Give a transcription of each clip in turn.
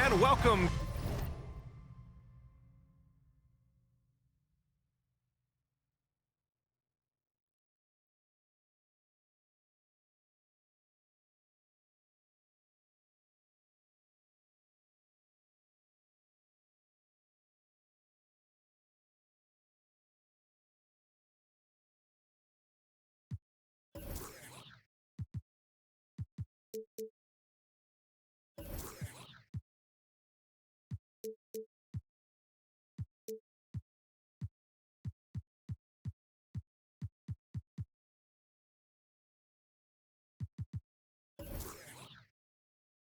and welcome.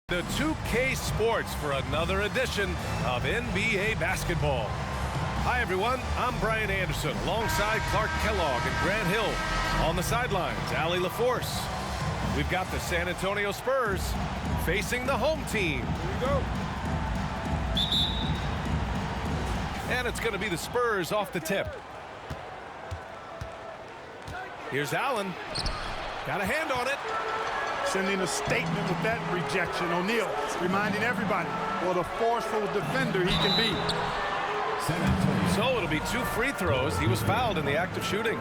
The 2K Sports for another edition of NBA basketball. Hi everyone, I'm Brian Anderson alongside Clark Kellogg and Grant Hill. On the sidelines, Allie LaForce. We've got the San Antonio Spurs facing the home team. Here we go. And it's going to be the Spurs off the tip. Here's Allen. Got a hand on it. Sending a statement with that rejection. O'Neal reminding everybody what a forceful defender he can be. So it'll be 2 free throws. He was fouled in the act of shooting.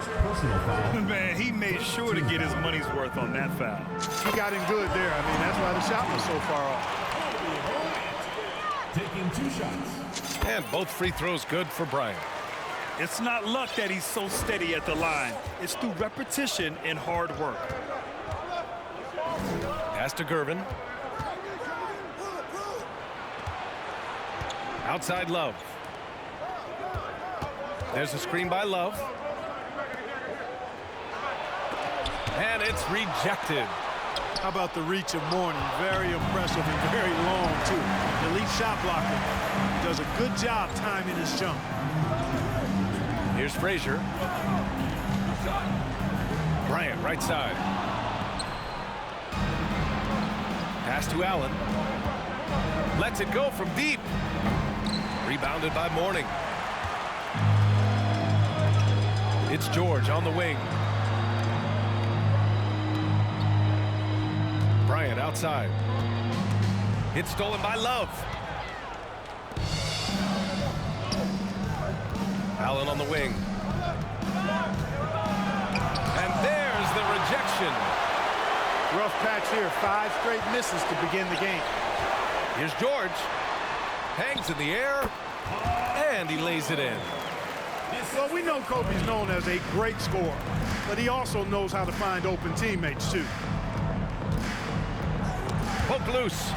Man, he made sure to get his money's worth on that foul. He got him good there. I mean, that's why the shot was so far off. Taking 2 shots. And both free throws good for Bryant. It's not luck that he's so steady at the line. It's through repetition and hard work. Pass to Gervin. Outside Love. There's a screen by Love. And it's rejected. How about the reach of Mourning? Very impressive and very long, too. Elite shot blocker. Does a good job timing his jump. Here's Frazier. Bryant, right side. Pass to Allen. Lets it go from deep. Rebounded by Mourning. It's George on the wing. Bryant outside. It's stolen by Love. Allen on the wing. And there's the rejection. Rough patch here. 5 straight misses to begin the game. Here's George. Hangs in the air. And he lays it in. Well, we know Kobe's known as a great scorer, but he also knows how to find open teammates, too. Poke loose.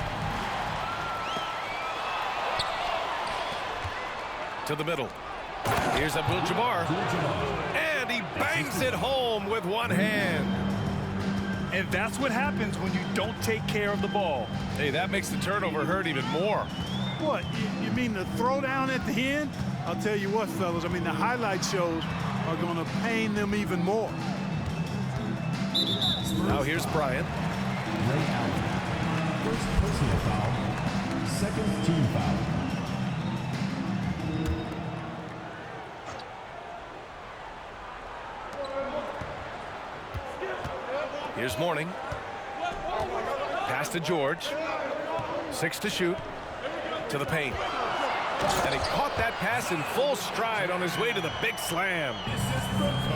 To the middle. Here's Abdul-Jabbar. And he bangs it home with one hand. And that's what happens when you don't take care of the ball. Hey, that makes the turnover hurt even more. What, you mean the throwdown at the end? I'll tell you what, fellas, I mean, the highlight shows are going to pain them even more. Now here's Bryant. Ray Allen. First personal foul. Second team foul. Here's Mourning. Pass to George. 6 to shoot. To the paint. And he caught that pass in full stride on his way to the big slam.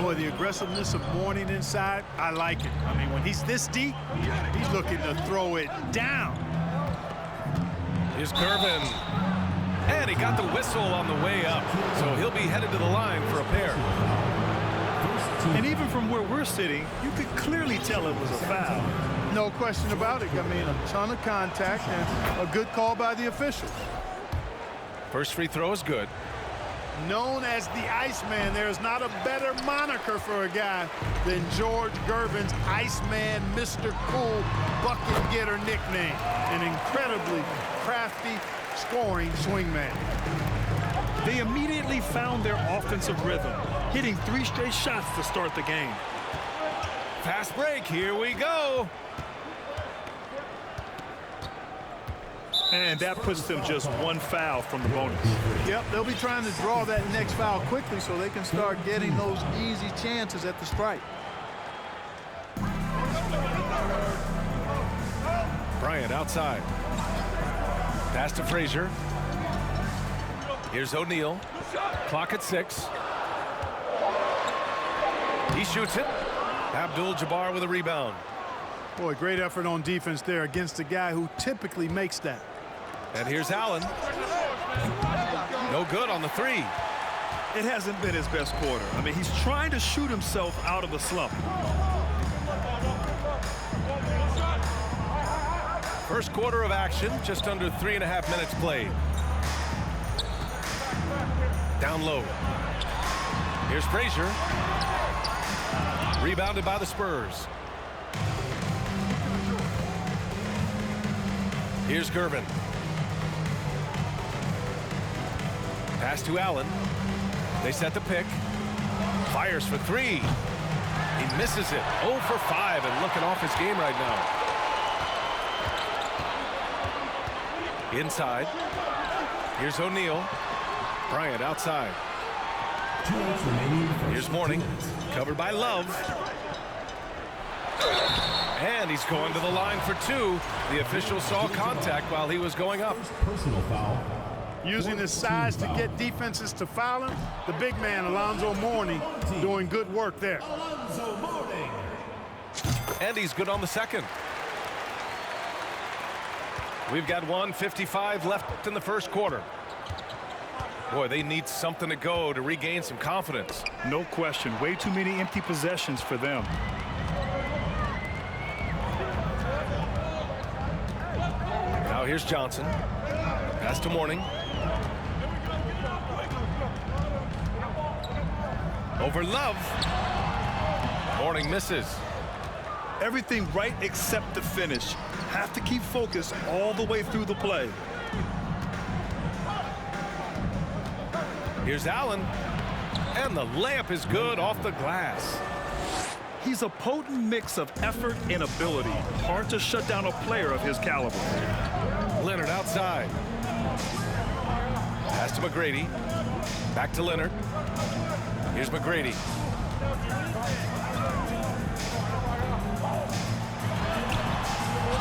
Boy, the aggressiveness of Mourning inside, I like it. I mean, when he's this deep, he's looking to throw it down. Here's Gervin. And he got the whistle on the way up. So he'll be headed to the line for a pair. And even from where we're sitting, you could clearly tell it was a foul. No question about it. I mean, a ton of contact and a good call by the official. First free throw is good. Known as the Iceman, there's not a better moniker for a guy than George Gervin's Iceman, Mr. Cool bucket getter nickname. An incredibly crafty scoring swingman. They immediately found their offensive rhythm, hitting 3 straight shots to start the game. Fast break, here we go. And that puts them just 1 foul from the bonus. Yep, they'll be trying to draw that next foul quickly so they can start getting those easy chances at the stripe. Bryant outside. Pass to Frazier. Here's O'Neal. Clock at 6. He shoots it. Abdul-Jabbar with a rebound. Boy, great effort on defense there against a guy who typically makes that. And here's Allen. No good on the 3. It hasn't been his best quarter. I mean, he's trying to shoot himself out of a slump. First quarter of action, just under 3.5 minutes played. Down low. Here's Frazier. Rebounded by the Spurs. Here's Gervin. Pass to Allen. They set the pick. Fires for 3. He misses it. 0 for 5 and looking off his game right now. Inside. Here's O'Neal. Bryant outside. 2 minutes remaining. Here's Mourning. Covered by Love. And he's going to the line for 2. The official saw contact while he was going up. Personal foul. Using his size to get defenses to foul him, the big man, Alonzo Mourning, doing good work there. Alonzo Mourning. And he's good on the second. We've got 1:55 left in the first quarter. Boy, they need something to go to regain some confidence. No question. Way too many empty possessions for them. Now here's Johnson. Pass to Mourning. Over Love. Mourning misses. Everything right except the finish. Have to keep focused all the way through the play. Here's Allen. And the layup is good off the glass. He's a potent mix of effort and ability. Hard to shut down a player of his caliber. Leonard outside. Pass to McGrady. Back to Leonard. Here's McGrady.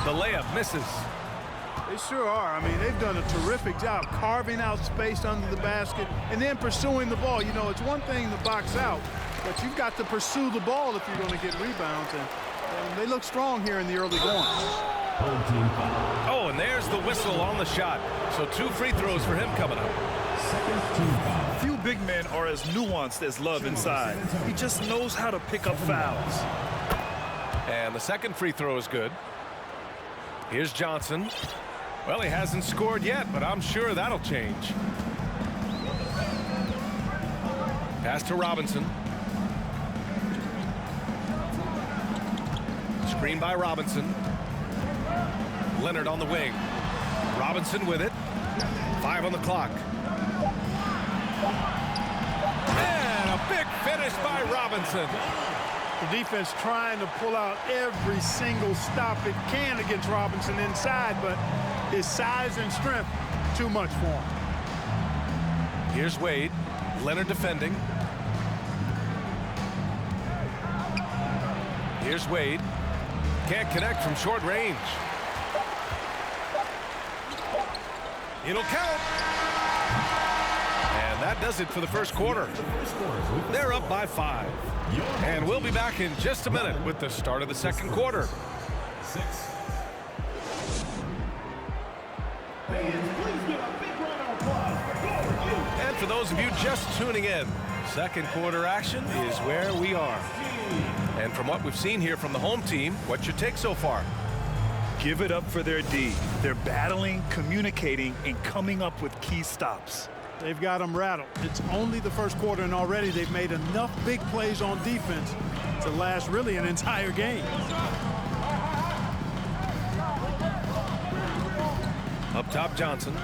The layup misses. They sure are. I mean, they've done a terrific job carving out space under the basket and then pursuing the ball. You know, it's one thing to box out, but you've got to pursue the ball if you're going to get rebounds. And they look strong here in the early going. Oh, and there's the whistle on the shot. So 2 free throws for him coming up. Few big men are as nuanced as Love inside. He just knows how to pick up fouls. And the second free throw is good. Here's Johnson. Well, he hasn't scored yet, but I'm sure that'll change. Pass to Robinson. Screen by Robinson. Leonard on the wing. Robinson with it. 5 on the clock. And a big finish by Robinson. The defense trying to pull out every single stop it can against Robinson inside, but his size and strength, too much for him. Here's Wade. Leonard defending. Here's Wade. Can't connect from short range. It'll count. And that does it for the first quarter. They're up by 5. And we'll be back in just a minute with the start of the second quarter. And for those of you just tuning in, second quarter action is where we are. And from what we've seen here from the home team, what's your take so far? Give it up for their D. They're battling, communicating, and coming up with key stops. They've got them rattled. It's only the first quarter, and already they've made enough big plays on defense to last really an entire game. Up top, Johnson.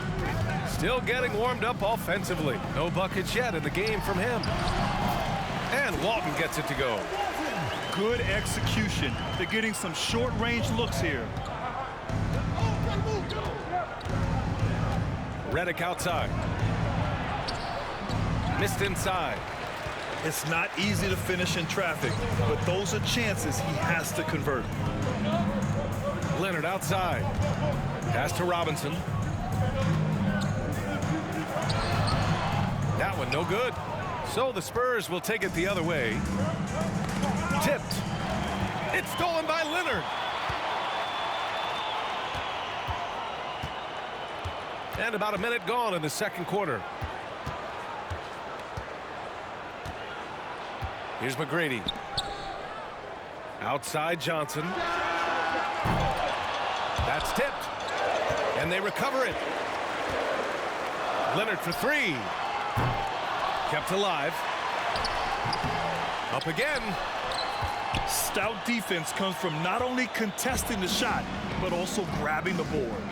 Still getting warmed up offensively. No buckets yet in the game from him. And Walton gets it to go. Good execution. They're getting some short-range looks here. Redick outside. Missed inside. It's not easy to finish in traffic, but those are chances he has to convert. Leonard outside. Pass to Robinson. That one no good. So the Spurs will take it the other way. Tipped. It's stolen by Leonard. And about a minute gone in the second quarter. Here's McGrady. Outside Johnson. That's tipped. And they recover it. Leonard for three. Kept alive. Up again. Stout defense comes from not only contesting the shot, but also grabbing the board.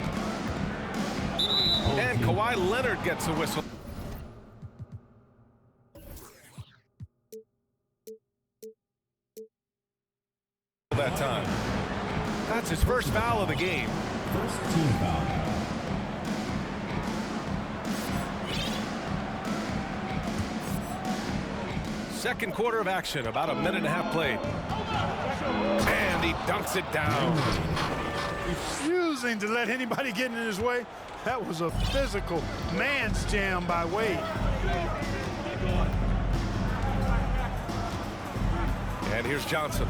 And Kawhi Leonard gets a whistle. That time. That's his first foul of the game. First team foul. Second quarter of action, about a minute and a half played. And he dunks it down. Refusing to let anybody get in his way. That was a physical man's jam by Wade. And here's Johnson.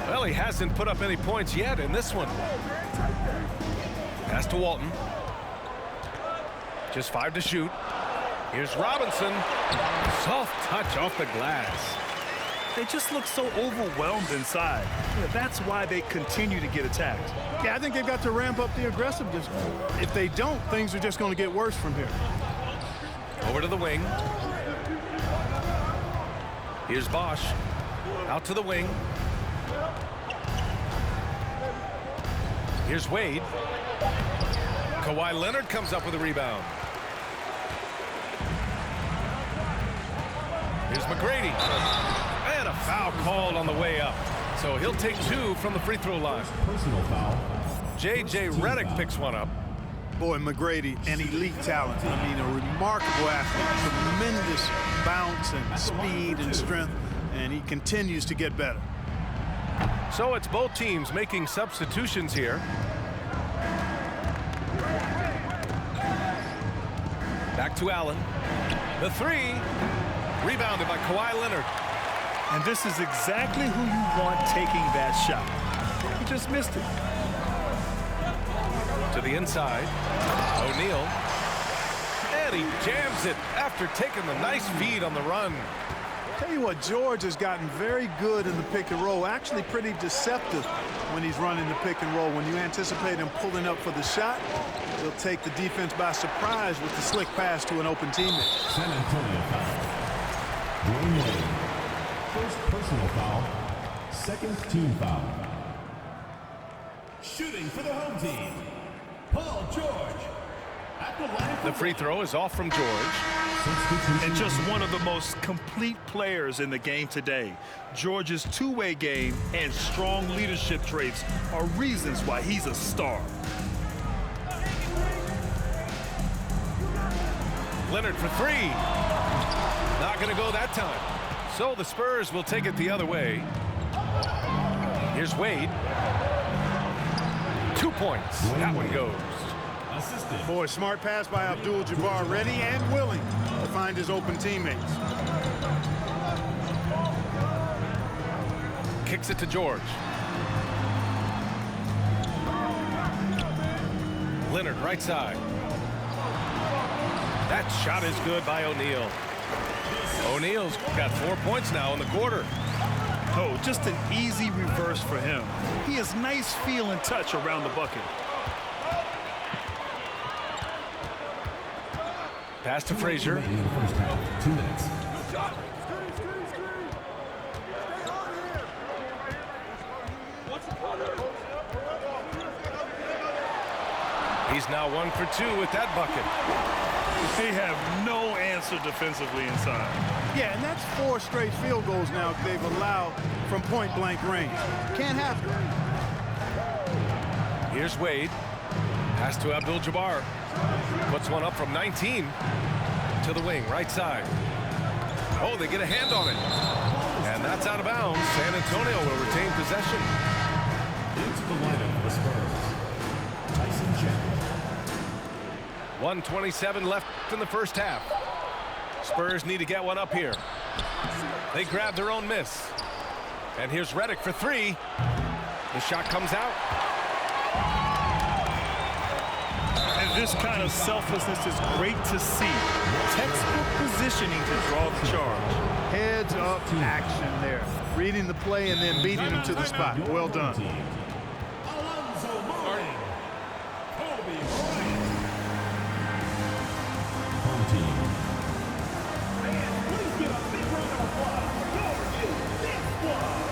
Well, he hasn't put up any points yet in this one. Pass to Walton. Just 5 to shoot. Here's Robinson. Soft touch off the glass. They just look so overwhelmed inside. Yeah, that's why they continue to get attacked. Yeah, I think they've got to ramp up the aggressiveness. If they don't, things are just going to get worse from here. Over to the wing. Here's Bosch. Out to the wing. Here's Wade. Kawhi Leonard comes up with a rebound. Here's McGrady. And a foul called on the way up. So he'll take 2 from the free throw line. Personal foul. J.J. Redick picks one up. Boy, McGrady, an elite talent. I mean, a remarkable athlete. Tremendous bounce and speed and strength. And he continues to get better. So it's both teams making substitutions here. Back to Allen. The three. Rebounded by Kawhi Leonard. And this is exactly who you want taking that shot. He just missed it. To the inside. O'Neal. And he jams it after taking the nice feed on the run. Tell you what, George has gotten very good in the pick and roll. Actually pretty deceptive when he's running the pick and roll. When you anticipate him pulling up for the shot, he'll take the defense by surprise with the slick pass to an open teammate. San Antonio foul. Dwayne Wade. First personal foul. Second team foul. Shooting for the home team, Paul George. At the line The free throw is off from George. And just one of the most complete players in the game today. George's two-way game and strong leadership traits are reasons why he's a star. Leonard for three. Not going to go that time. So the Spurs will take it the other way. Here's Wade. 2 points. That one goes. assisted. Boy, smart pass by Abdul-Jabbar, ready and willing to find his open teammates. Kicks it to George. Leonard right side. That shot is good by O'Neal. O'Neal's got 4 points now in the quarter. Oh, just an easy reverse for him. He has nice feel and touch around the bucket. Pass to Frazier. In the first half, 2 minutes. He's now 1 for 2 with that bucket. They have no answer defensively inside. Yeah, and that's 4 straight field goals now they've allowed from point-blank range. Can't happen. Here's Wade. Pass to Abdul-Jabbar. Puts one up from 19 to the wing, right side. Oh, they get a hand on it. And that's out of bounds. San Antonio will retain possession. Into the lineup for the Spurs, Tyson Chandler. 1:27 left in the first half. Spurs need to get one up here. They grab their own miss. And here's Redick for three. The shot comes out. And this kind of selflessness is great to see. Textbook positioning to draw the charge. Heads up action there. Reading the play and then beating him to the spot. Well done. Alonzo Mourning. Kobe Bryant. Home team. Please give a big round of applause for your big squad.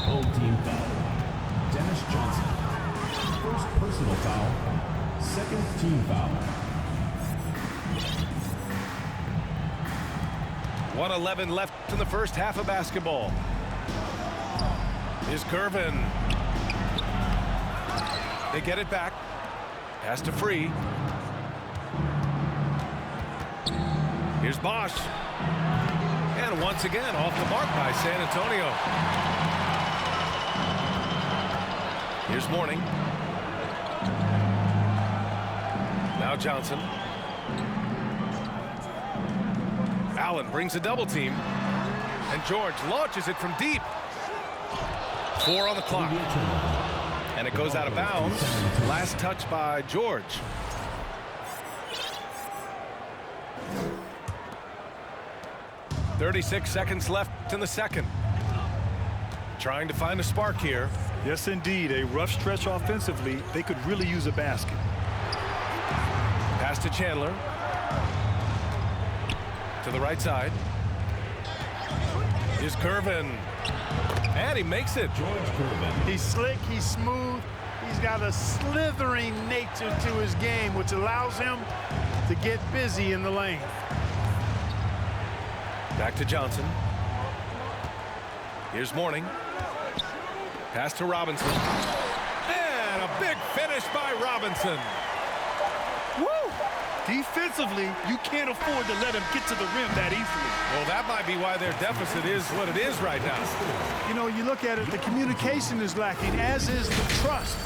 Home team foul. Dennis Johnson. First personal foul. Second team foul. 1:11 left in the first half of basketball. Here's Gervin. They get it back. Pass to Free. Here's Bosch. And once again, off the mark by San Antonio. Here's Mourning. Now Johnson. Allen brings a double team. And George launches it from deep. 4 on the clock. And it goes out of bounds. Last touch by George. "36 seconds left in the second. Trying to find a spark here. Yes, indeed. A rough stretch offensively. They could really use a basket. Pass to Chandler. To the right side. Here's Gervin. And he makes it. George Gervin. He's slick, he's smooth, he's got a slithering nature to his game, which allows him to get busy in the lane. Back to Johnson. Here's Mourning. Pass to Robinson. And a big finish by Robinson. Woo! Defensively, you can't afford to let him get to the rim that easily. Well, that might be why their deficit is what it is right now. You know, you look at it, the communication is lacking, as is the trust.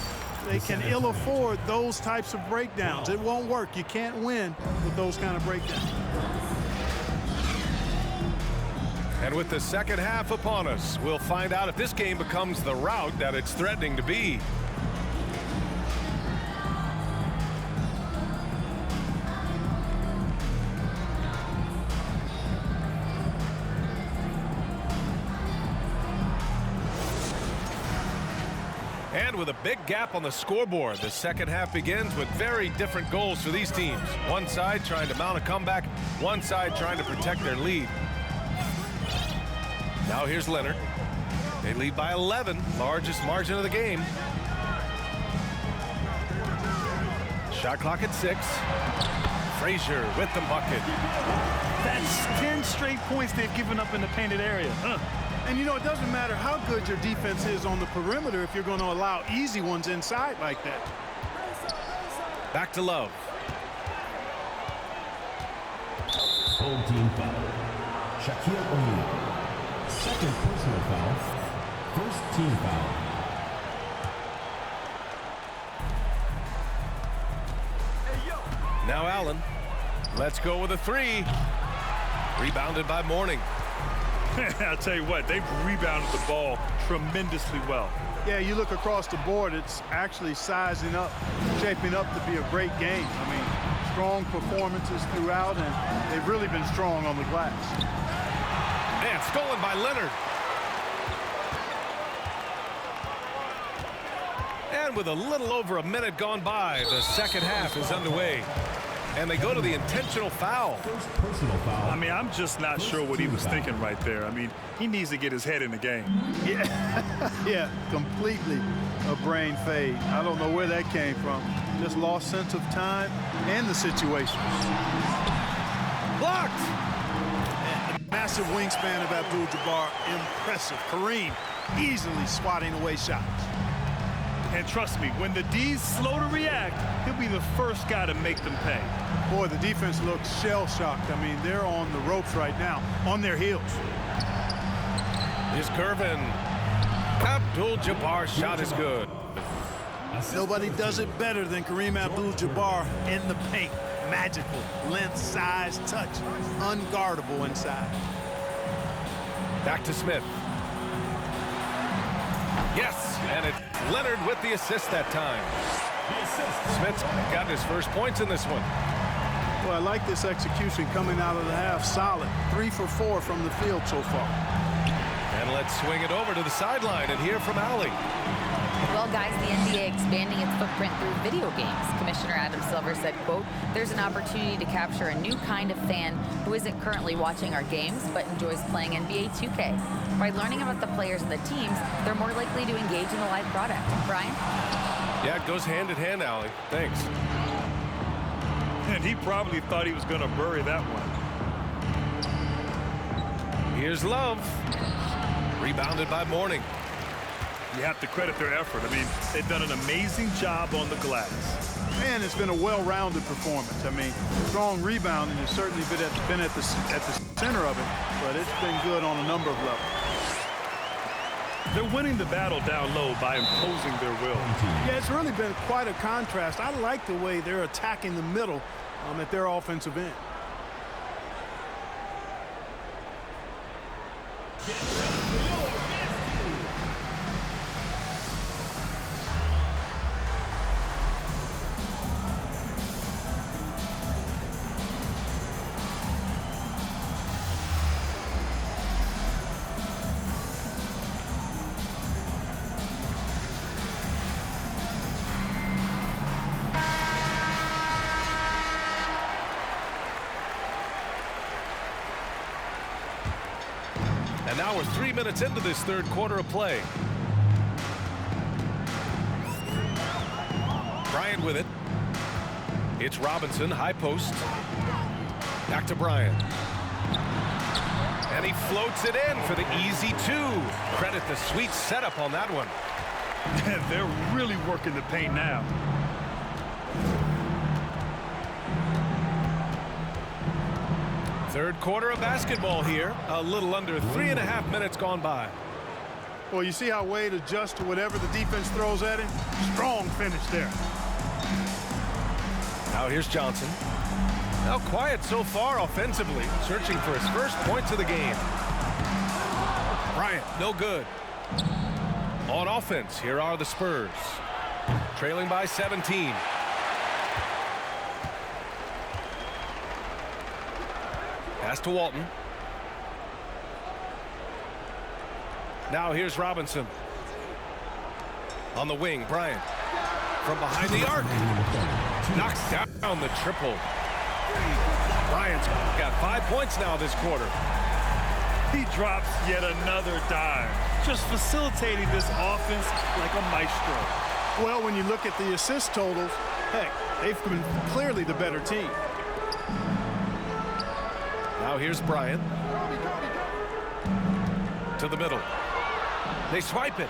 They can ill afford those types of breakdowns. It won't work. You can't win with those kind of breakdowns. And with the second half upon us, we'll find out if this game becomes the rout that it's threatening to be. And with a big gap on the scoreboard, the second half begins with very different goals for these teams. One side trying to mount a comeback, one side trying to protect their lead. Now here's Leonard. They lead by 11, largest margin of the game. Shot clock at 6. Frazier with the bucket. That's 10 straight points they've given up in the painted area. And you know, it doesn't matter how good your defense is on the perimeter if you're going to allow easy ones inside like that. Back to Love. Home team foul. Shaquille O'Neal. Second personal foul. First team foul. Now Allen. Let's go with a 3. Rebounded by Mourning. I'll tell you what, they've rebounded the ball tremendously well. Yeah, you look across the board, it's actually sizing up, shaping up to be a great game. I mean, strong performances throughout, and they've really been strong on the glass. And stolen by Leonard. And with a little over a minute gone by, the second half is underway. and they go to the intentional foul. First personal foul. I mean, I'm just not sure what he was thinking right there. I mean, he needs to get his head in the game. Yeah, completely a brain fade. I don't know where that came from. Just lost sense of time and the situation. Blocked. Massive wingspan of Abdul-Jabbar, impressive. Kareem easily swatting away shots. And trust me, when the D's slow to react, he'll be the first guy to make them pay. Boy, the defense looks shell-shocked. I mean, they're on the ropes right now, on their heels. Here's Gervin. Abdul-Jabbar's shot is good. Nobody does it better than Kareem Abdul-Jabbar in the paint. Magical, length, size, touch, unguardable inside. Back to Smith. Yes, and it's Leonard with the assist that time. Smith's got his first points in this one. Well, I like this execution coming out of the half. Solid. 3 for 4 from the field so far. And let's swing it over to the sideline and hear from Allie. Well, guys, the NBA expanding its footprint through video games. Commissioner Adam Silver said, quote, "There's an opportunity to capture a new kind of fan who isn't currently watching our games but enjoys playing NBA 2K. By learning about the players and the teams, they're more likely to engage in the live product." Brian? Yeah, it goes hand in hand, Allie. Thanks. And he probably thought he was going to bury that one. Here's Love. Rebounded by Mourning. You have to credit their effort. I mean, they've done an amazing job on the glass. And it's been a well-rounded performance. I mean, strong rebounding has certainly been at the center of it, but it's been good on a number of levels. They're winning the battle down low by imposing their will. Yeah, it's really been quite a contrast. I like the way they're attacking the middle at their offensive end. And now we're 3 minutes into this third quarter of play. Bryant with it. It's Robinson, high post. Back to Bryant. And he floats it in for the easy 2. Credit the sweet setup on that one. They're really working the paint now. Third quarter of basketball here. A little under 3.5 minutes gone by. Well, you see how Wade adjusts to whatever the defense throws at him? Strong finish there. Now here's Johnson. Now quiet so far offensively, searching for his first points of the game. Bryant, no good. On offense, here are the Spurs. Trailing by 17. Pass to Walton. Now here's Robinson. On the wing, Bryant. From behind the arc. Knocks down the triple. Bryant's got 5 points now this quarter. He drops yet another dime. Just facilitating this offense like a maestro. Well, when you look at the assist totals, heck, they've been clearly the better team. Now here's Bryant. To the middle. They swipe it.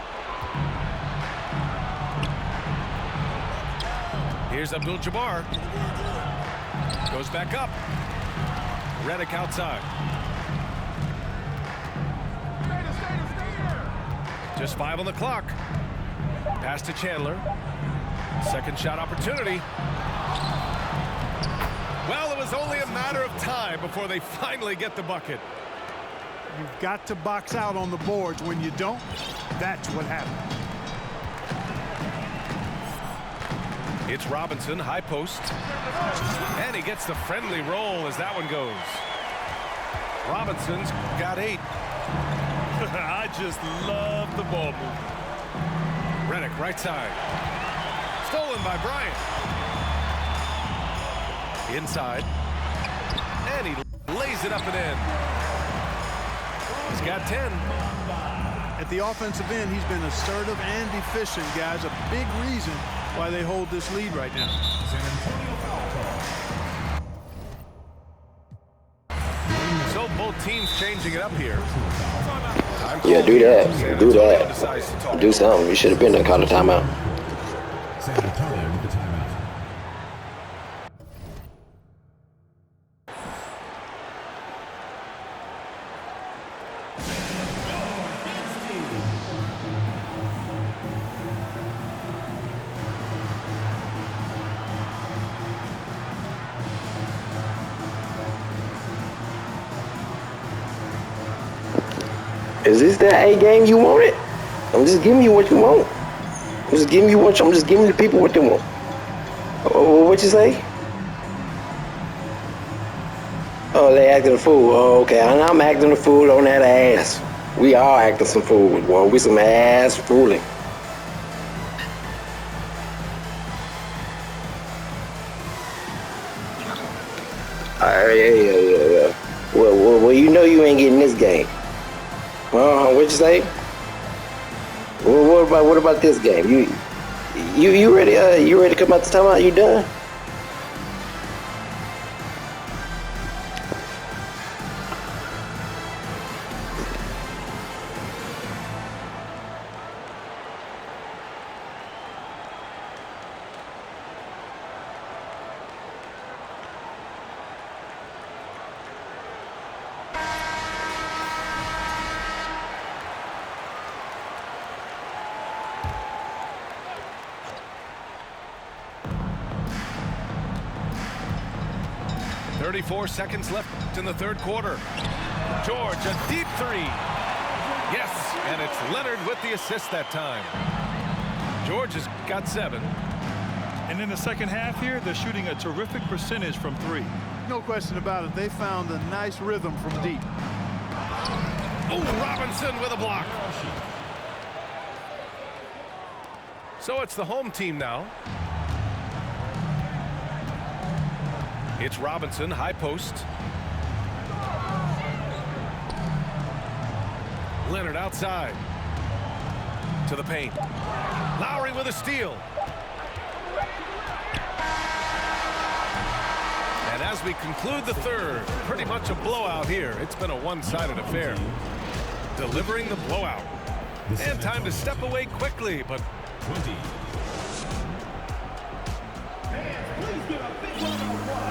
Here's Abdul-Jabbar. Goes back up. Redick outside. Just 5 on the clock. Pass to Chandler. Second shot opportunity. Well, it was only a matter of time before they finally get the bucket. You've got to box out on the boards. When you don't, that's what happens. It's Robinson, high post. And he gets the friendly roll as that one goes. Robinson's got 8. I just love the ball movement. Redick, right side. Stolen by Bryant. Inside. And he lays it up and in. He's got 10. At the offensive end, he's been assertive and efficient, guys. A big reason why they hold this lead right now. San Antonio foul call. So both teams changing it up here. Yeah, do that. Do that. Do something. You should have been there, call a timeout. San Antonio with the timeout. Is this that A game you wanted? I'm just giving you what you want. I'm just giving the people what they want. What you say? Oh, they acting a fool. Oh, okay. I'm acting a fool on that ass. We all acting some fool. Boy, we some ass fooling. Yeah. Well, you know you ain't getting this game. What'd you say? Well, what about this game? You ready? You ready to come out the timeout? You done? .34 seconds left in the third quarter. George, a deep three. Yes, and it's Leonard with the assist that time. George has got 7. And in the second half here, they're shooting a terrific percentage from 3. No question about it. They found a nice rhythm from deep. Oh, Robinson with a block. So it's the home team now. It's Robinson, high post. Leonard outside. To the paint. Lowry with a steal. And as we conclude the third, pretty much a blowout here. It's been a one-sided affair. Delivering the blowout. And time to step away quickly, but 20.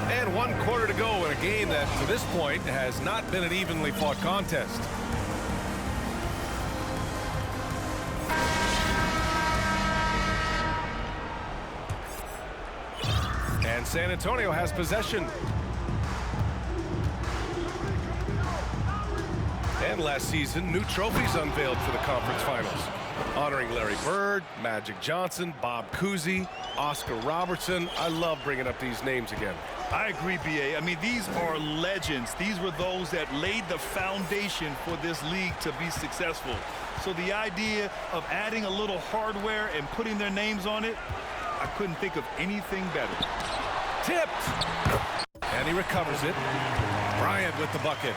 And 1 quarter to go in a game that, to this point, has not been an evenly fought contest. And San Antonio has possession. And last season, new trophies unveiled for the conference finals, honoring Larry Bird, Magic Johnson, Bob Cousy, Oscar Robertson. I love bringing up these names again. I agree, B.A. I mean, these are legends. These were those that laid the foundation for this league to be successful. So the idea of adding a little hardware and putting their names on it, I couldn't think of anything better. Tipped. And he recovers it. Bryant with the bucket.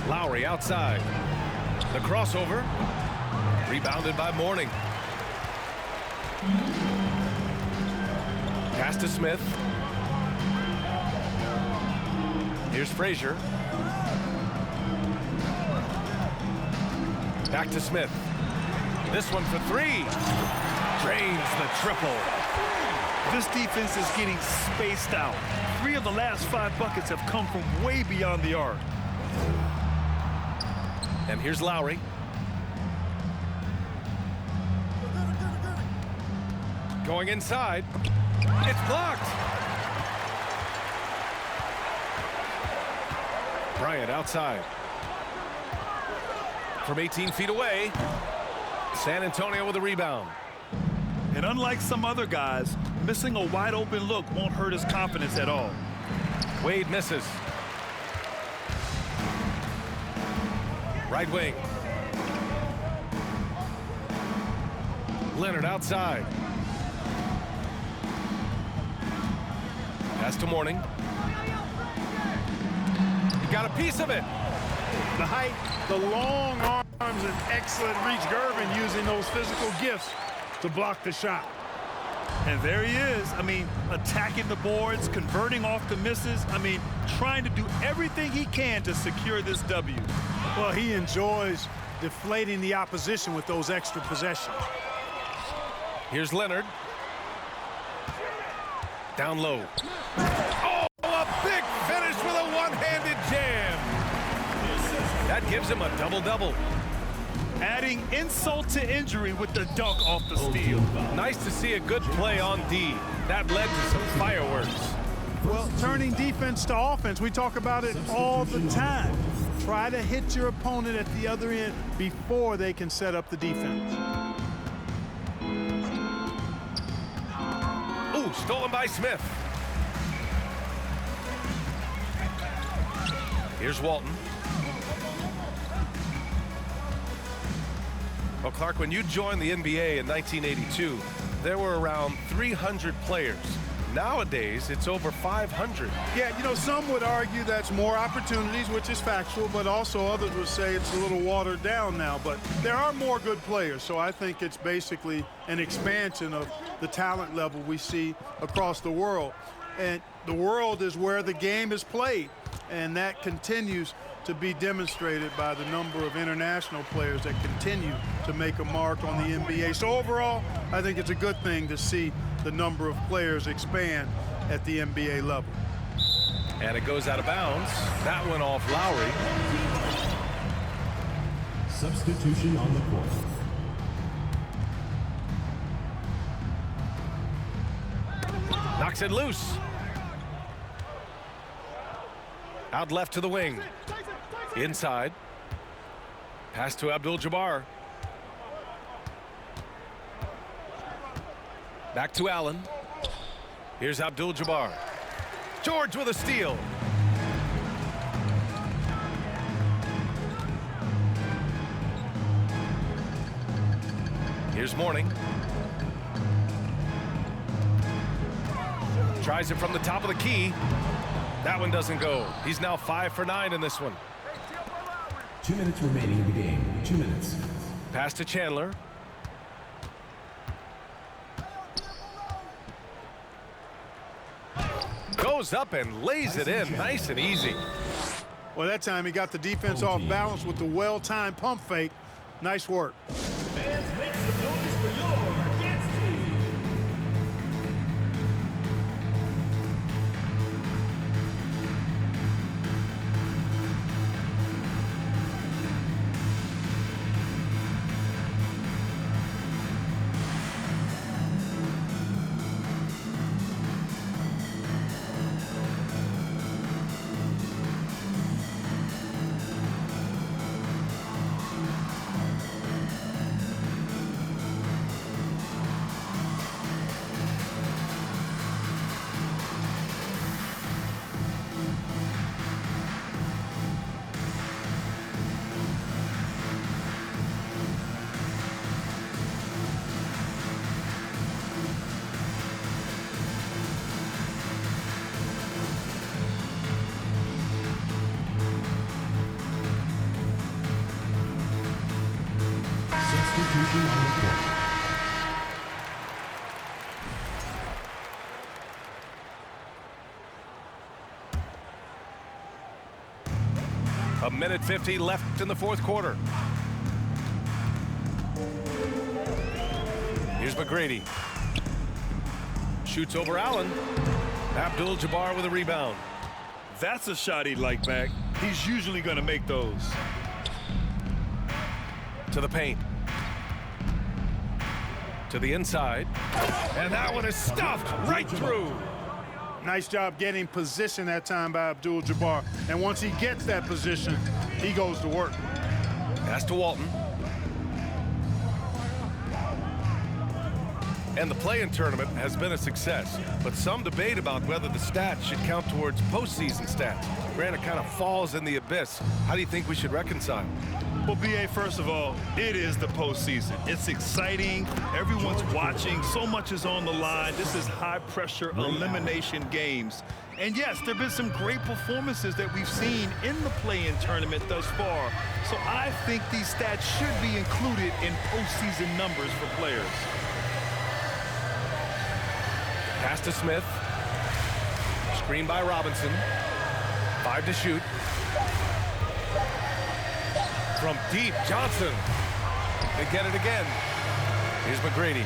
Lowry outside. The crossover. Rebounded by Mourning. Pass to Smith. Here's Frazier. Back to Smith. This one for 3. Drains the triple. This defense is getting spaced out. 3 of the last 5 buckets have come from way beyond the arc. And here's Lowry. Going inside. It's blocked. Bryant outside. From 18 feet away. San Antonio with a rebound. And unlike some other guys, missing a wide open look won't hurt his confidence at all. Wade misses. Right wing. Leonard outside. Pass to Mourning. He got a piece of it. The height, the long arms, and excellent reach. Gervin using those physical gifts to block the shot. And there he is. I mean, attacking the boards, converting off the misses. I mean, trying to do everything he can to secure this W. Well, he enjoys deflating the opposition with those extra possessions. Here's Leonard. Down low. Oh, a big finish with a one-handed jam. That gives him a double-double. Adding insult to injury with the dunk off the steal. Nice to see a good play on D. That led to some fireworks. Well, turning defense to offense, we talk about it all the time. Try to hit your opponent at the other end before they can set up the defense. Ooh, stolen by Smith. Here's Walton. Well, Clark, when you joined the NBA in 1982, there were around 300 players. Nowadays, it's over 500. Yeah, you know, some would argue that's more opportunities, which is factual, but also others would say it's a little watered down now. But there are more good players, so I think it's basically an expansion of the talent level we see across the world. And the world is where the game is played, and that continues to be demonstrated by the number of international players that continue to make a mark on the NBA. So overall, I think it's a good thing to see the number of players expand at the NBA level. And it goes out of bounds. That went off Lowry. Substitution on the court. Knocks it loose. Out left to the wing. Inside. Pass to Abdul-Jabbar. Back to Allen. Here's Abdul-Jabbar. George with a steal. Here's Mourning. Tries it from the top of the key. That one doesn't go. He's now 5 for 9 in this one. 2 minutes remaining in the game. 2 minutes. Pass to Chandler. Goes up and lays it in nice and easy. Well, that time he got the defense off balance with the well-timed pump fake. Nice work. Fans, make some noise for your dance team. Substitution on the court. A minute 50 left in the fourth quarter. Here's McGrady. Shoots over Allen. Abdul-Jabbar with a rebound. That's a shot he'd like back. He's usually going to make those. To the paint. To the inside. And that one is stuffed right through. Nice job getting position that time by Abdul-Jabbar. And once he gets that position, he goes to work. Pass to Walton. And the play-in tournament has been a success, but some debate about whether the stats should count towards postseason stats. Grant, kind of falls in the abyss. How do you think we should reconcile? Well, B.A., first of all, it is the postseason. It's exciting. Everyone's watching. So much is on the line. This is high-pressure elimination games. And yes, there have been some great performances that we've seen in the play-in tournament thus far. So I think these stats should be included in postseason numbers for players. Pass to Smith. Screen by Robinson. 5 to shoot. From deep, Johnson. They get it again. Here's McGrady.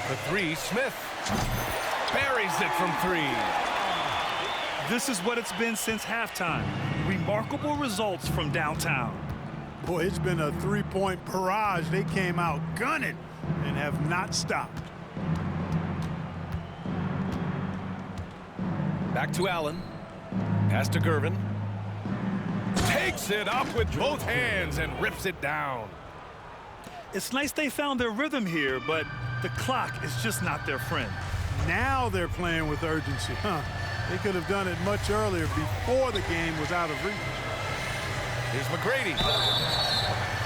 The 3, Smith. Buries it from 3. This is what it's been since halftime. Remarkable results from downtown. Boy, it's been a three-point barrage. They came out gunning and have not stopped. Back to Allen. Pass to Gervin. Takes it up with both hands and rips it down. It's nice they found their rhythm here, but the clock is just not their friend. Now they're playing with urgency. They could have done it much earlier before the game was out of reach. Here's McGrady.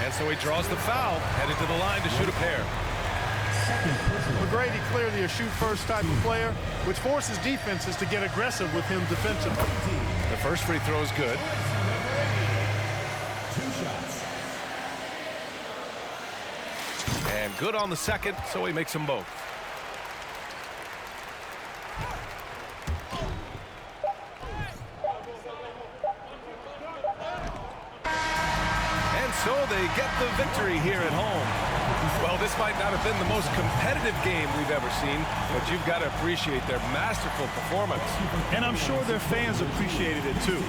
And so he draws the foul, headed to the line to shoot a pair. McGrady clearly a shoot-first type of player, which forces defenses to get aggressive with him defensively. The first free throw is good. 2 shots. And good on the second, so he makes them both. And so they get the victory here at home. Well, this might not have been the most competitive game we've ever seen, but you've got to appreciate their masterful performance. And I'm sure their fans appreciated it too.